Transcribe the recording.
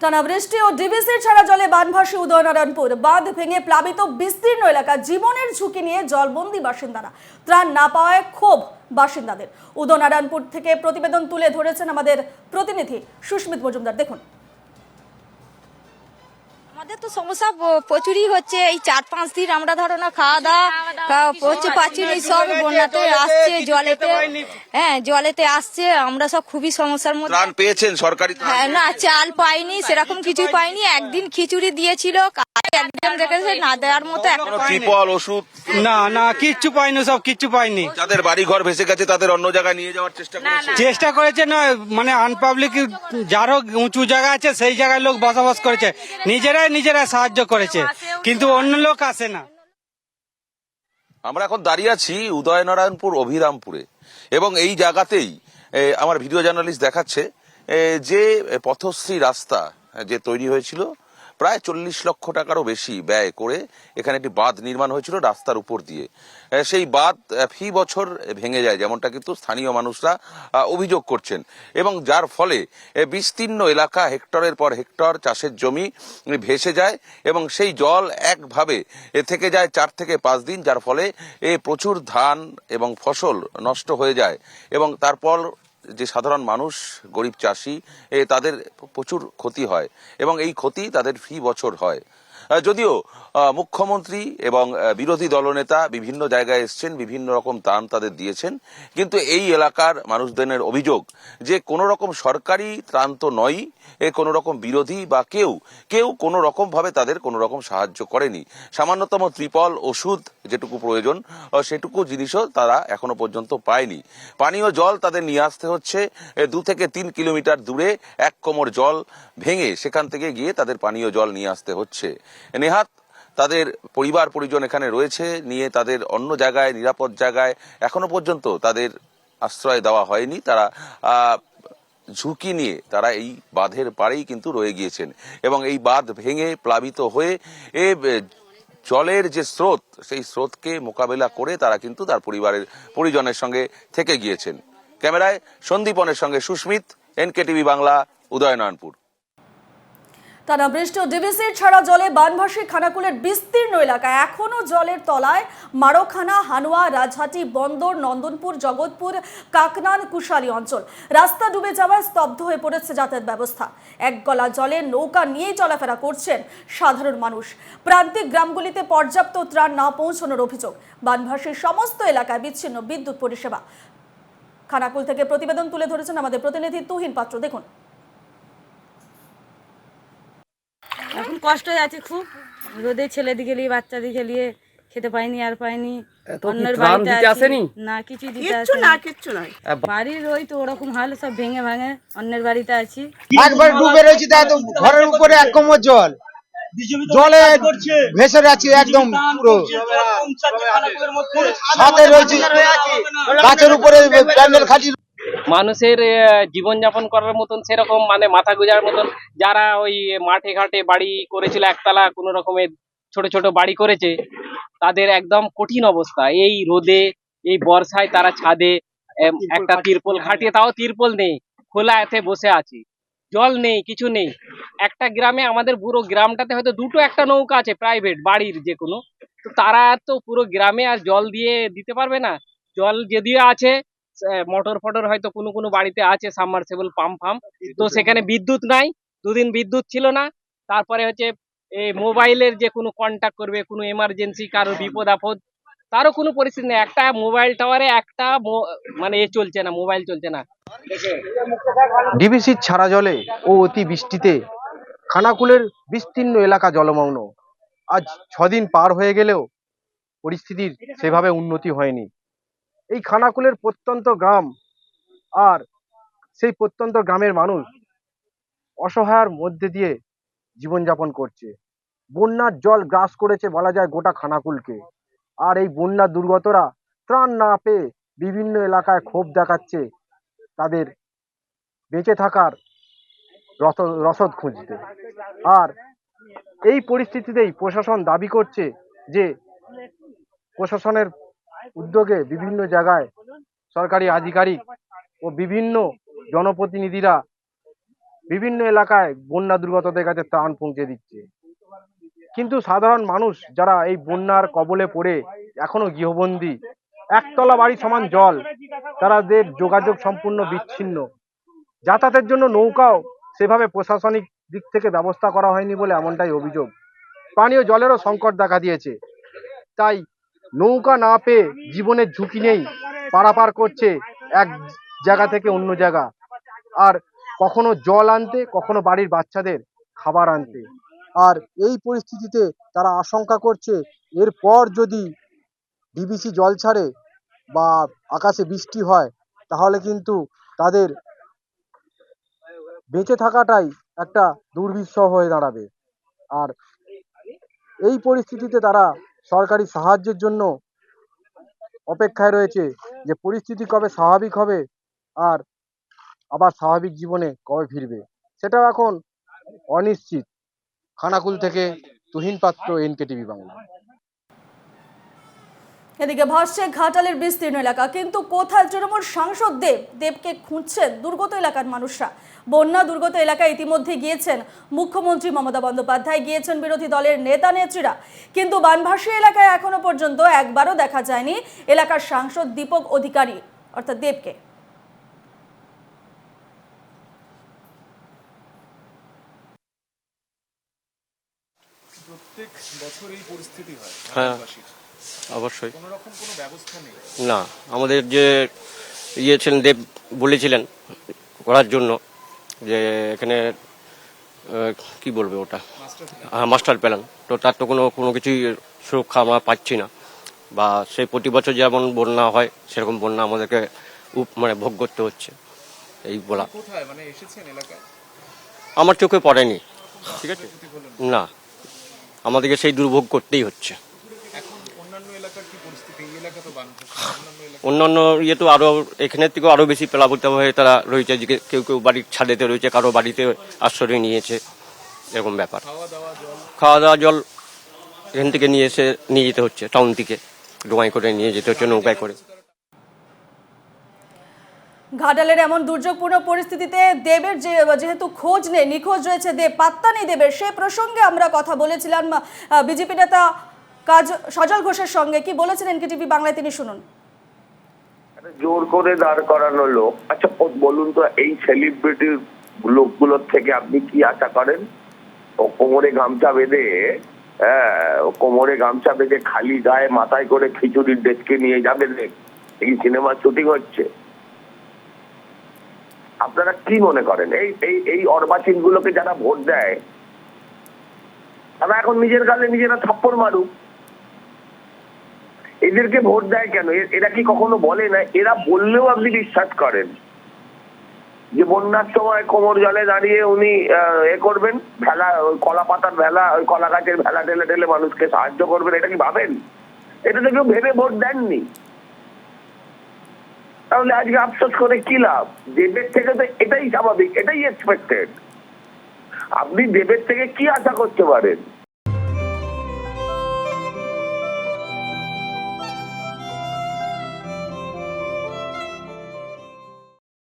টানা বৃষ্টি ও ডিভিসির ছাড়া জলে বানভাসী উদয়নারায়ণপুর। বাঁধ ভেঙে প্লাবিত বিস্তীর্ণ এলাকা, জীবনের ঝুঁকি নিয়ে জলবন্দী বাসিন্দারা। ত্রাণ না পাওয়ায় ক্ষোভ বাসিন্দাদের। উদয়নারায়ণপুর থেকে প্রতিবেদন তুলে ধরেছেন আমাদের প্রতিনিধি সুস্মিত মজুমদার। দেখুন। আমাদের তো সমস্যা প্রচুরই হচ্ছে। এই 4-5 দিন আমরা ধরো না খাওয়া দাওয়া হচ্ছে পাচ্ছি না, সব বন্যাতে আসছে, জলেতে আসছে। আমরা সব খুবই সমস্যার মধ্যে। ত্রাণ পেয়েছেন সরকারি? হ্যাঁ, না চাল পাইনি, সেরকম কিছুই পাইনি। একদিন খিচুড়ি দিয়েছিল, একদম দেখেছে না দেওয়ার মতো। ত্রিপল ওষুধ না কিচ্ছু পাইনি, সব কিচ্ছু পাইনি। যাদের বাড়ি ঘর ভেসে গেছে তাদের অন্য জায়গায় নিয়ে যাওয়ার চেষ্টা করেছে না, মানে আনপাবলিক যারও উঁচু জায়গা আছে সেই জায়গায় লোক বসবাস করেছে, নিজেরা সাহায্য করেছে, কিন্তু অন্য লোক আসে না। আমরা এখন দাঁড়িয়ে আছি উদয়নারায়ণপুর অভিরামপুরে, এবং এই জায়গাতেই আমার ভিডিও জার্নালিস্ট দেখাচ্ছে যে পথশ্রী রাস্তা যে তৈরি হয়েছিল, প্রায় 40 লক্ষ টাকারও বেশি ব্যয় করে এখানে একটি বাঁধ নির্মাণ হয়েছিল রাস্তার উপর দিয়ে। সেই বাঁধ ফি বছর ভেঙে যায়, যেমনটা কিন্তু স্থানীয় মানুষরা অভিযোগ করছেন, এবং যার ফলে বিস্তীর্ণ এলাকা, হেক্টরের পর হেক্টর চাষের জমি ভেসে যায়, এবং সেই জল একভাবে থেকে যায় 4 থেকে 5 দিন, যার ফলে প্রচুর ধান এবং ফসল নষ্ট হয়ে যায়, এবং তারপর যে সাধারণ মানুষ, গরিব চাষি, তাদের প্রচুর ক্ষতি হয়, এবং এই ক্ষতি তাদের ফি বছর হয়। যদিও মুখ্যমন্ত্রী এবং বিরোধী দলনেতা বিভিন্ন জায়গায় এসছেন, বিভিন্ন রকম ত্রাণ তাদের দিয়েছেন, কিন্তু এই এলাকার মানুষদের অভিযোগ যে কোনো রকম সরকারি ত্রাণ তো নয়, কোনো রকম বিরোধী বা কেউ কোনো রকম ভাবে তাদের কোনো রকম সাহায্য করেনি। সামান্যতম ত্রিপল, ওষুধ যেটুকু প্রয়োজন সেটুকু জিনিসও তারা এখনো পর্যন্ত পায়নি। পানীয় জল তাদের নিয়ে আসতে হচ্ছে 2 থেকে 3 কিলোমিটার দূরে, এক কোমর জল ভেঙে সেখান থেকে গিয়ে তাদের পানীয় জল নিয়ে আসতে হচ্ছে। নেহাত তাদের পরিবার পরিজন এখানে রয়েছে, নিয়ে তাদের অন্য জায়গায়, নিরাপদ জায়গায় এখনো পর্যন্ত তাদের আশ্রয় দেওয়া হয়নি। তারা ঝুঁকি নিয়ে তারা এই বাঁধের পাড়েই কিন্তু রয়ে গিয়েছেন, এবং এই বাঁধ ভেঙে প্লাবিত হয়ে জলের যে স্রোত, সেই স্রোতকে মোকাবেলা করে তারা কিন্তু তার পরিজনের সঙ্গে থেকে গিয়েছেন। ক্যামেরায় সন্দীপনের সঙ্গে সুস্মিত, NKTV বাংলা, উদয়নারায়ণপুর। টানা বৃষ্টি ও ডিভিসির ছাড়া জলে বানভাসী খানাকুলের বিস্তীর্ণ এলাকায় এখনো জলের তলায় মারোখানা, হানুয়া, রাজহাটি, বন্দর, নন্দনপুর, জগৎপুর, কাকনান, কুশালী অঞ্চল। রাস্তা ডুবে যাওয়ায় স্তব্ধ হয়ে পড়েছে যাতায়াত ব্যবস্থা। এক গলা জলে নৌকা নিয়েই চলাফেরা করছেন সাধারণ মানুষ। প্রান্তিক গ্রামগুলিতে পর্যাপ্ত ত্রাণ না পৌঁছানোর অভিযোগ। বানভাসী সমস্ত এলাকায় বিচ্ছিন্ন বিদ্যুৎ পরিষেবা। খানাকুল থেকে প্রতিবেদন তুলে ধরেছেন আমাদের প্রতিনিধি তুহিন পাত্র। দেখুন। এখন কষ্ট হয়ে আছে খুব, রোদে ছেলেদিকে নিয়ে বাচ্চাদিকে নিয়ে খেতে পাইনি, আর পাইনি। অন্যের বাড়িতে আসেনি, না কিছু দিতে কিচ্ছু না। বাড়ির ওই তো ওরকম হাল, সব ভেঙে ভাঙে অন্যের বাড়িতে আছি। একবার ডুবে রয়েছি, তাই তো ঘরের উপরে এক কোমর জল, জলে ভেসে যাচ্ছি একদম পুরো। সাথে রয়েছি গাছের উপরে প্যান্ডেল খাটি। মানুষের জীবনযাপন করার মতন সেরকম মানে মাথা গোজার মতন, যারা ওই মাঠে ঘাটে বাড়ি করেছিল, একতলা কোনো রকমের ছোট ছোট বাড়ি করেছে, তাদের একদম কঠিন অবস্থা। এই রোদে, এই বর্ষায় তারা ছাদে একটা তিরপল খাটিয়ে, তাও তিরপল নেই, খোলা এতে বসে আছে, জল নেই, কিছু নেই। একটা গ্রামে, আমাদের পুরো গ্রামটাতে হয়তো 2-1টা নৌকা আছে প্রাইভেট বাড়ির যে কোনো, তো তারা তো পুরো গ্রামে আর জল দিতে পারবে না। জল যদিও আছে, মোটর ফটর হয়তো কোনো কোনো বাড়িতে আছে, সাবমার্সিবল পাম্প ফাম্প, তো সেখানে বিদ্যুৎ নাই। 2 দিন বিদ্যুৎ ছিল না। তারপরে হচ্ছে এই মোবাইলের যে কোনো কন্ট্যাক্ট করবে, কোনো এমার্জেন্সি, কারো বিপদ আপদ, তারও কোনো পরিস্থিতি নেই। একটা মোবাইল টাওয়ারে একটা মানে চলছে না, মোবাইল চলছে না। ডিভিসির ছাড়া জলে ও অতি বৃষ্টিতে খানাকুলের বিস্তীর্ণ এলাকা জলমগ্ন। আজ 6 দিন পার হয়ে গেলেও পরিস্থিতির সেভাবে উন্নতি হয়নি। এই খানাকুলের প্রত্যন্ত গ্রাম আর সেই প্রত্যন্ত গ্রামের মানুষ অসহায়ের মধ্যে দিয়ে জীবনযাপন করছে। বন্যার জল গ্রাস করেছে বলা যায় গোটা খানাকুলকে। আর এই বন্যার দুর্গতরা ত্রাণ না পেয়ে বিভিন্ন এলাকায় ক্ষোভ দেখাচ্ছে তাদের বেঁচে থাকার রসদ খুঁজতে। আর এই পরিস্থিতিতেই প্রশাসন দাবি করছে যে প্রশাসনের উদ্যোগে বিভিন্ন জায়গায় সরকারি আধিকারিক ও বিভিন্ন জনপ্রতিনিধিরা বিভিন্ন এলাকায় বন্যা দুর্গতদের কাছে ত্রাণ পৌঁছে দিচ্ছে। কিন্তু সাধারণ মানুষ যারা এই বন্যার কবলে পড়ে এখনো গৃহবন্দী, একতলা বাড়ি সমান জল, তাদের যোগাযোগ সম্পূর্ণ বিচ্ছিন্ন। যাতায়াতের জন্য নৌকাও সেভাবে প্রশাসনিক দিক থেকে ব্যবস্থা করা হয়নি বলে এমনটাই অভিযোগ। পানীয় জলেরও সংকট দেখা দিয়েছে। তাই নৌকা না পেয়ে জীবনের ঝুঁকি নেই পারাপার করছে এক জায়গা থেকে অন্য জায়গা, আর কখনো জল আনতে, কখনো বাড়ির বাচ্চাদের খাবার আনতে। আর এই পরিস্থিতিতে তারা আশঙ্কা করছে এরপর যদি ডিবিসি জল ছাড়ে বা আকাশে বৃষ্টি হয় তাহলে কিন্তু তাদের বেঁচে থাকাটাই একটা দুর্বিষহ হয়ে দাঁড়াবে। আর এই পরিস্থিতিতে তারা সরকারি সাহায্যের জন্য অপেক্ষায় রয়েছে যে পরিস্থিতি কবে স্বাভাবিক হবে আর আবার স্বাভাবিক জীবনে কবে ফিরবে, সেটাও এখন অনিশ্চিত। খানাকুল থেকে তুহিন পাত্র, NKTV বাংলা। এদিকে ভাসছে ঘাটালের বিস্তীর্ণ এলাকা, কিন্তু কোথায় তৃণমূল সাংসদ দেবকে খুঁজছেন দুর্গত এলাকার মানুষরা। বন্যা দুর্গত এলাকায় ইতিমধ্যে গিয়েছেন মুখ্যমন্ত্রী মমতা বন্দ্যোপাধ্যায়, গিয়েছেন বিরোধী দলের নেতা নেত্রীরা, কিন্তু বানভাসী এলাকায় এখনো পর্যন্ত একবারও দেখা যায়নি এলাকার সাংসদ দীপক অধিকারী অর্থাৎ দেবকে। প্রত্যেক বছর এই পরিস্থিতি হয়। হ্যাঁ, ভারতবাসীর অবশ্যই। কোনো রকম কোনো ব্যবস্থা নেই। না, আমাদের যে ছিলেন দেব বলেছিলেন করার জন্য যে এখানে কি বলবে ওটা, হ্যাঁ মাস্টার প্ল্যান, তো তার তো কোনো কিছুই সুরক্ষা আমরা পাচ্ছি না। বা সেই প্রতি বছর যেমন বন্যা হয় সেরকম বন্যা আমাদেরকে মানে ভোগ করতে হচ্ছে। এই বলা কোথায় মানে এসেছেন এলাকায়? আমার চোখে পড়েনি, ঠিক আছে না, আমাদেরকে সেই দুর্ভোগ করতেই হচ্ছে। এখন অন্যান্য এলাকার কি পরিস্থিতি? এই এলাকা তো বানভাসী, অন্যান্য এলাকা অন্যান্য ইয়ে তো আরো এখানের থেকেও আরো বেশি প্লাবিত হয়ে তারা রয়েছে, যে কেউ কেউ বাড়ির ছাদেতে রয়েছে, কারো বাড়িতে আশ্রয় নিয়েছে, এরকম ব্যাপার। খাওয়া দাওয়া জল এখান থেকে নিয়ে যেতে হচ্ছে, টাউন থেকে ডোঙায় করে নিয়ে যেতে হচ্ছে, নৌকায় করে। ঘাটালের এমন দুর্যোগপূর্ণ পরিস্থিতিতে দেবের যেহেতু খোঁজ নেই, নিখোঁজ রয়েছে দেব, পাত্তা নেই দেবের, সে প্রসঙ্গে আমরা কথা বলেছিলাম বিজেপি নেতা সজল ঘোষের সঙ্গে। কি বলেছেন NKTV বাংলায় তিনি শুনুন। জোর করে দাঁড় করানো লোক। আচ্ছা বলুন তো, এই সেলিব্রিটি লোকগুলোর থেকে আপনি কি আশা করেন? ও কোমরে গামছা বেঁধে, কোমরে গামছা বেঁধে খালি গায়ে মাথায় করে খিচুড়ির ডেস্কে নিয়ে যাবে এই সিনেমার শুটিং হচ্ছে? আপনারা কি মনে করেন এই অর্বাচীন গুলোকে যারা ভোট দেয় তারা এখন নিজের গালে নিজেরা থাপ্পড় মারুক? এদেরকে ভোট দেয় কেন? এরা কি কখনো বলে না? এরা বললেও আপনি বিশ্বাস করেন যে বন্যার সময় কোমর জলে দাঁড়িয়ে উনি করবেন, ভেলা, কলা পাতার ভেলা, ওই কলা গাছের ভেলা ঢেলে ঢেলে মানুষকে সাহায্য করবেন? এটা কি ভাবেন? এটা তো কেউ ভেবে ভোট দেননি। তাহলে আজকে আফসোস করে কি লাভ? দেবের থেকে তো এটাই স্বাভাবিক, এটাই এক্সপেক্টেড। আপনি দেবের থেকে কি আশা করতে পারেন?